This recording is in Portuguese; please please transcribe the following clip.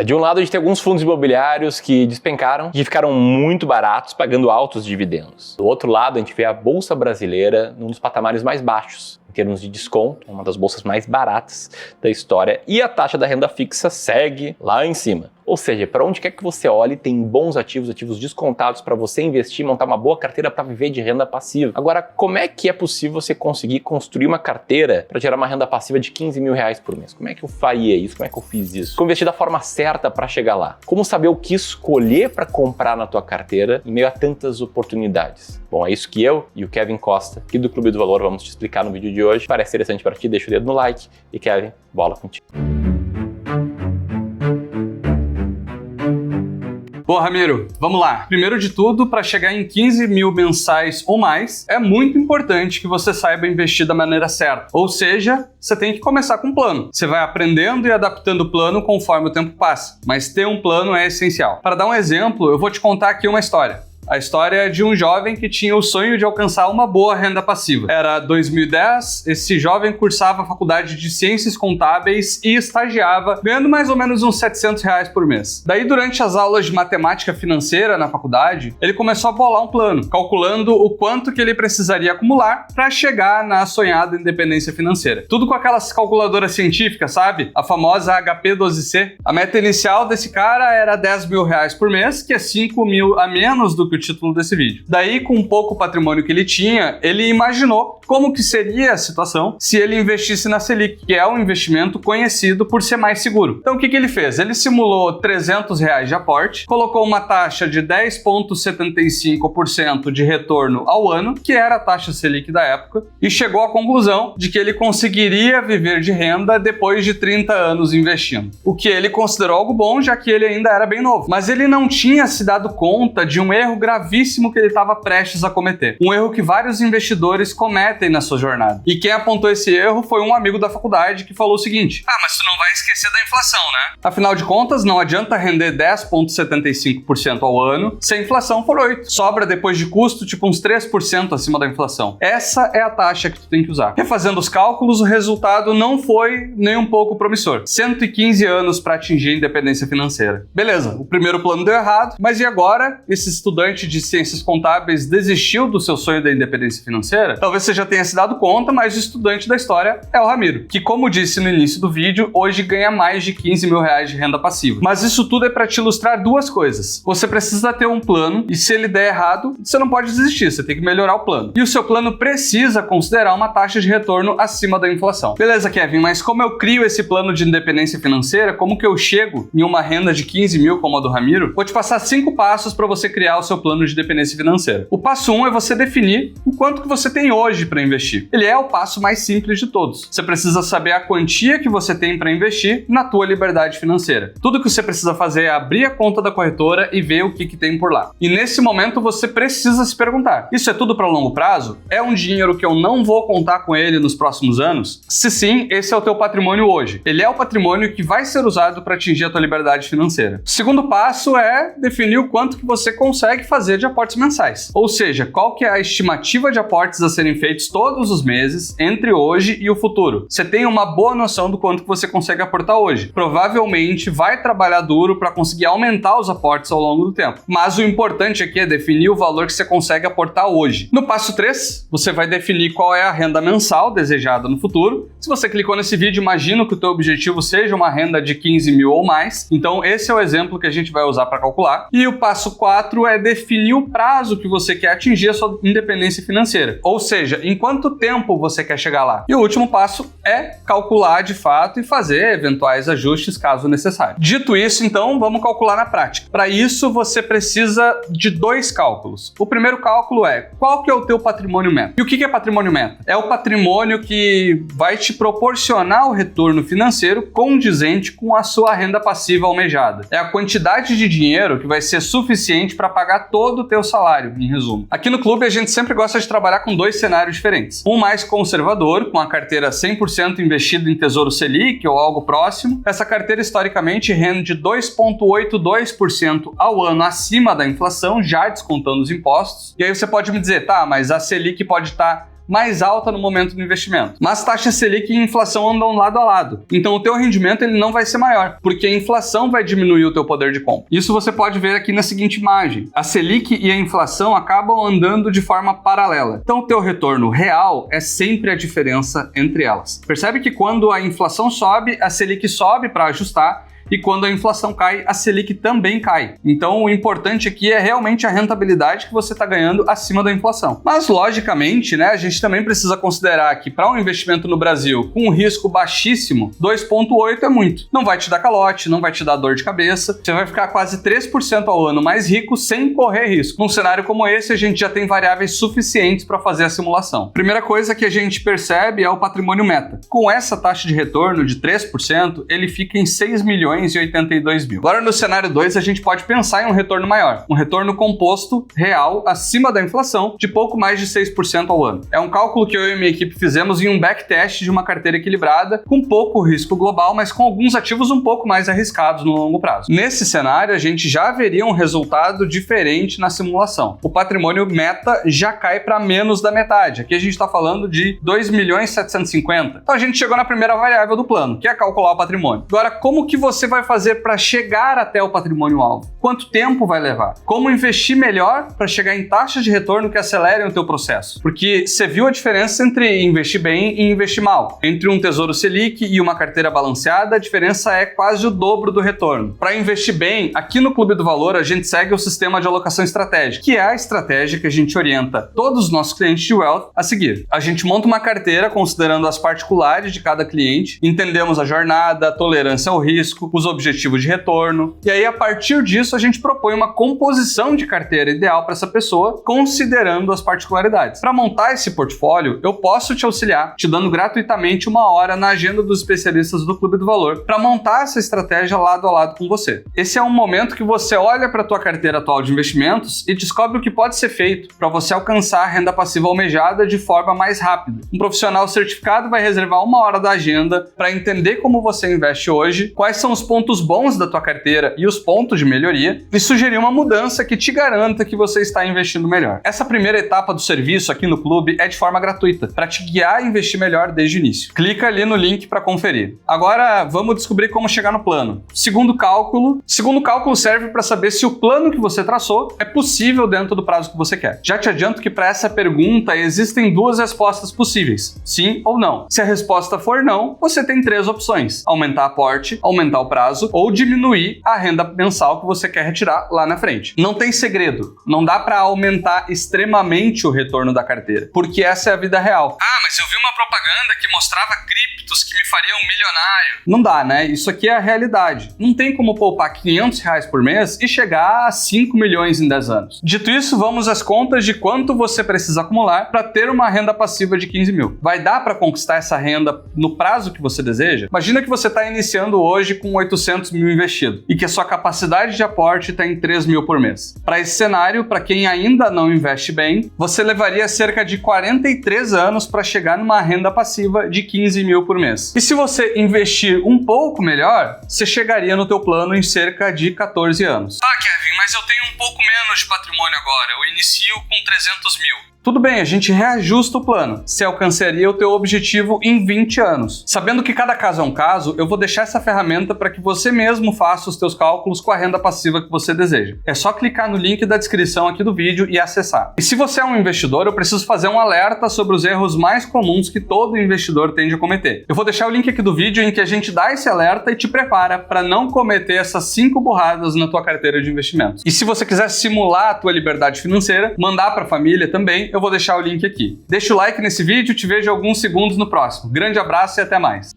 De um lado, a gente tem alguns fundos imobiliários que despencaram e ficaram muito baratos, pagando altos dividendos. Do outro lado, a gente vê a Bolsa Brasileira num dos patamares mais baixos, em termos de desconto, uma das bolsas mais baratas da história, e a taxa da renda fixa segue lá em cima. Ou seja, para onde quer que você olhe, tem bons ativos, ativos descontados para você investir, montar uma boa carteira para viver de renda passiva. Agora, como é que é possível você conseguir construir uma carteira para gerar uma renda passiva de 15 mil reais por mês? Como é que eu faria isso? Como é que eu fiz isso? Como investir da forma certa para chegar lá? Como saber o que escolher para comprar na tua carteira em meio a tantas oportunidades? Bom, é isso que eu e o Kevin Costa, aqui do Clube do Valor, vamos te explicar no vídeo de hoje. Parece interessante para ti? Deixa o dedo no like e Kevin, bola contigo. Bom, Ramiro, vamos lá. Primeiro de tudo, para chegar em 15 mil mensais ou mais, é muito importante que você saiba investir da maneira certa. Ou seja, você tem que começar com um plano. Você vai aprendendo e adaptando o plano conforme o tempo passa, mas ter um plano é essencial. Para dar um exemplo, eu vou te contar aqui uma história. A história é de um jovem que tinha o sonho de alcançar uma boa renda passiva. Era 2010, esse jovem cursava a faculdade de Ciências Contábeis e estagiava, ganhando mais ou menos uns 700 reais por mês. Daí, durante as aulas de matemática financeira na faculdade, ele começou a bolar um plano, calculando o quanto que ele precisaria acumular para chegar na sonhada independência financeira. Tudo com aquelas calculadoras científicas, sabe? A famosa HP12C. A meta inicial desse cara era 10 mil reais por mês, que é 5 mil a menos do que o título desse vídeo. Daí, com um pouco patrimônio que ele tinha, ele imaginou como que seria a situação se ele investisse na Selic, que é um investimento conhecido por ser mais seguro. Então, o que ele fez? Ele simulou 300 reais de aporte, colocou uma taxa de 10,75% de retorno ao ano, que era a taxa Selic da época, e chegou à conclusão de que ele conseguiria viver de renda depois de 30 anos investindo. O que ele considerou algo bom, já que ele ainda era bem novo. Mas ele não tinha se dado conta de um erro gravíssimo que ele estava prestes a cometer. Um erro que vários investidores cometem na sua jornada. E quem apontou esse erro foi um amigo da faculdade que falou o seguinte: mas tu não vai esquecer da inflação, né? Afinal de contas, não adianta render 10,75% ao ano se a inflação for 8%. Sobra depois de custo, tipo uns 3% acima da inflação. Essa é a taxa que tu tem que usar. Refazendo os cálculos, o resultado não foi nem um pouco promissor. 115 anos para atingir a independência financeira. Beleza, o primeiro plano deu errado, mas e agora? Esse estudante de Ciências Contábeis desistiu do seu sonho da independência financeira? Talvez você já tenha se dado conta, mas o estudante da história é o Ramiro, que, como disse no início do vídeo, hoje ganha mais de 15 mil reais de renda passiva. Mas isso tudo é para te ilustrar duas coisas. Você precisa ter um plano e, se ele der errado, você não pode desistir, você tem que melhorar o plano. E o seu plano precisa considerar uma taxa de retorno acima da inflação. Beleza, Kevin, mas como eu crio esse plano de independência financeira? Como que eu chego em uma renda de 15 mil como a do Ramiro? Vou te passar 5 passos para você criar o seu plano de dependência financeira. O passo 1 é você definir o quanto que você tem hoje para investir. Ele é o passo mais simples de todos. Você precisa saber a quantia que você tem para investir na tua liberdade financeira. Tudo que você precisa fazer é abrir a conta da corretora e ver o que tem por lá. E nesse momento você precisa se perguntar: isso é tudo para longo prazo? É um dinheiro que eu não vou contar com ele nos próximos anos? Se sim, esse é o teu patrimônio hoje. Ele é o patrimônio que vai ser usado para atingir a tua liberdade financeira. O segundo passo é definir o quanto que você consegue fazer de aportes mensais. Ou seja, qual que é a estimativa de aportes a serem feitos todos os meses entre hoje e o futuro. Você tem uma boa noção do quanto que você consegue aportar hoje. Provavelmente vai trabalhar duro para conseguir aumentar os aportes ao longo do tempo. Mas o importante aqui é definir o valor que você consegue aportar hoje. No passo 3, você vai definir qual é a renda mensal desejada no futuro. Se você clicou nesse vídeo, imagino que o teu objetivo seja uma renda de 15 mil ou mais. Então esse é o exemplo que a gente vai usar para calcular. E o passo 4 é definir o prazo que você quer atingir a sua independência financeira. Ou seja, em quanto tempo você quer chegar lá. E o último passo é calcular de fato e fazer eventuais ajustes caso necessário. Dito isso, então, vamos calcular na prática. Para isso, você precisa de 2 cálculos. O primeiro cálculo é qual que é o teu patrimônio meta. E o que é patrimônio meta? É o patrimônio que vai te proporcionar o retorno financeiro condizente com a sua renda passiva almejada. É a quantidade de dinheiro que vai ser suficiente para pagar todo o teu salário, em resumo. Aqui no clube, a gente sempre gosta de trabalhar com 2 cenários diferentes. Um mais conservador, com a carteira 100% investida em Tesouro Selic ou algo próximo. Essa carteira, historicamente, rende 2,82% ao ano acima da inflação, já descontando os impostos. E aí você pode me dizer, tá, mas a Selic pode estar mais alta no momento do investimento. Mas taxa Selic e inflação andam lado a lado. Então o teu rendimento ele não vai ser maior, porque a inflação vai diminuir o teu poder de compra. Isso você pode ver aqui na seguinte imagem. A Selic e a inflação acabam andando de forma paralela. Então o teu retorno real é sempre a diferença entre elas. Percebe que quando a inflação sobe, a Selic sobe para ajustar, e quando a inflação cai, a Selic também cai. Então o importante aqui é realmente a rentabilidade que você está ganhando acima da inflação. Mas logicamente, né, a gente também precisa considerar que para um investimento no Brasil com um risco baixíssimo, 2,8 é muito. Não vai te dar calote, não vai te dar dor de cabeça, você vai ficar quase 3% ao ano mais rico sem correr risco. Num cenário como esse, a gente já tem variáveis suficientes para fazer a simulação. Primeira coisa que a gente percebe é o patrimônio meta. Com essa taxa de retorno de 3%, ele fica em 6 milhões e 82 mil. Agora no cenário 2 a gente pode pensar em um retorno maior, um retorno composto real acima da inflação de pouco mais de 6% ao ano. É um cálculo que eu e minha equipe fizemos em um backtest de uma carteira equilibrada com pouco risco global, mas com alguns ativos um pouco mais arriscados no longo prazo. Nesse cenário a gente já veria um resultado diferente na simulação. O patrimônio meta já cai para menos da metade. Aqui a gente está falando de 2 milhões 750. Então a gente chegou na primeira variável do plano, que é calcular o patrimônio. Agora, como que você vai fazer para chegar até o patrimônio-alvo? Quanto tempo vai levar? Como investir melhor para chegar em taxas de retorno que acelerem o teu processo? Porque você viu a diferença entre investir bem e investir mal. Entre um tesouro Selic e uma carteira balanceada, a diferença é quase o dobro do retorno. Para investir bem, aqui no Clube do Valor a gente segue o sistema de alocação estratégica, que é a estratégia que a gente orienta todos os nossos clientes de wealth a seguir. A gente monta uma carteira considerando as particulares de cada cliente, entendemos a jornada, a tolerância ao risco, os objetivos de retorno, e aí a partir disso a gente propõe uma composição de carteira ideal para essa pessoa, considerando as particularidades. Para montar esse portfólio, eu posso te auxiliar, te dando gratuitamente 1 hora na agenda dos especialistas do Clube do Valor, para montar essa estratégia lado a lado com você. Esse é um momento que você olha para a tua carteira atual de investimentos e descobre o que pode ser feito para você alcançar a renda passiva almejada de forma mais rápida. Um profissional certificado vai reservar 1 hora da agenda para entender como você investe hoje, quais são os pontos bons da tua carteira e os pontos de melhoria e sugerir uma mudança que te garanta que você está investindo melhor. Essa primeira etapa do serviço aqui no clube é de forma gratuita, para te guiar a investir melhor desde o início. Clica ali no link para conferir. Agora vamos descobrir como chegar no plano. Segundo cálculo serve para saber se o plano que você traçou é possível dentro do prazo que você quer. Já te adianto que para essa pergunta existem 2 respostas possíveis, sim ou não. Se a resposta for não, você tem 3 opções: aumentar aporte, aumentar o prazo ou diminuir a renda mensal que você quer retirar lá na frente. Não tem segredo, não dá para aumentar extremamente o retorno da carteira, porque essa é a vida real. Ah, mas eu vi uma propaganda que mostrava criptos que me fariam milionário. Não dá, né? Isso aqui é a realidade. Não tem como poupar R$500 por mês e chegar a 5 milhões em 10 anos. Dito isso, vamos às contas de quanto você precisa acumular para ter uma renda passiva de 15 mil. Vai dar para conquistar essa renda no prazo que você deseja? Imagina que você está iniciando hoje com 800 mil investido e que a sua capacidade de aporte está em 3 mil por mês. Para esse cenário, para quem ainda não investe bem, você levaria cerca de 43 anos para chegar numa renda passiva de 15 mil por mês. E se você investir um pouco melhor, você chegaria no teu plano em cerca de 14 anos. Ah, Kevin, mas eu tenho um pouco menos de patrimônio agora, eu inicio com 300 mil. Tudo bem, a gente reajusta o plano. Você alcançaria o teu objetivo em 20 anos. Sabendo que cada caso é um caso, eu vou deixar essa ferramenta para que você mesmo faça os teus cálculos com a renda passiva que você deseja. É só clicar no link da descrição aqui do vídeo e acessar. E se você é um investidor, eu preciso fazer um alerta sobre os erros mais comuns que todo investidor tende a cometer. Eu vou deixar o link aqui do vídeo em que a gente dá esse alerta e te prepara para não cometer essas 5 burradas na tua carteira de investimentos. E se você quiser simular a tua liberdade financeira, mandar para a família também, eu vou deixar o link aqui. Deixa o like nesse vídeo e te vejo alguns segundos no próximo. Grande abraço e até mais.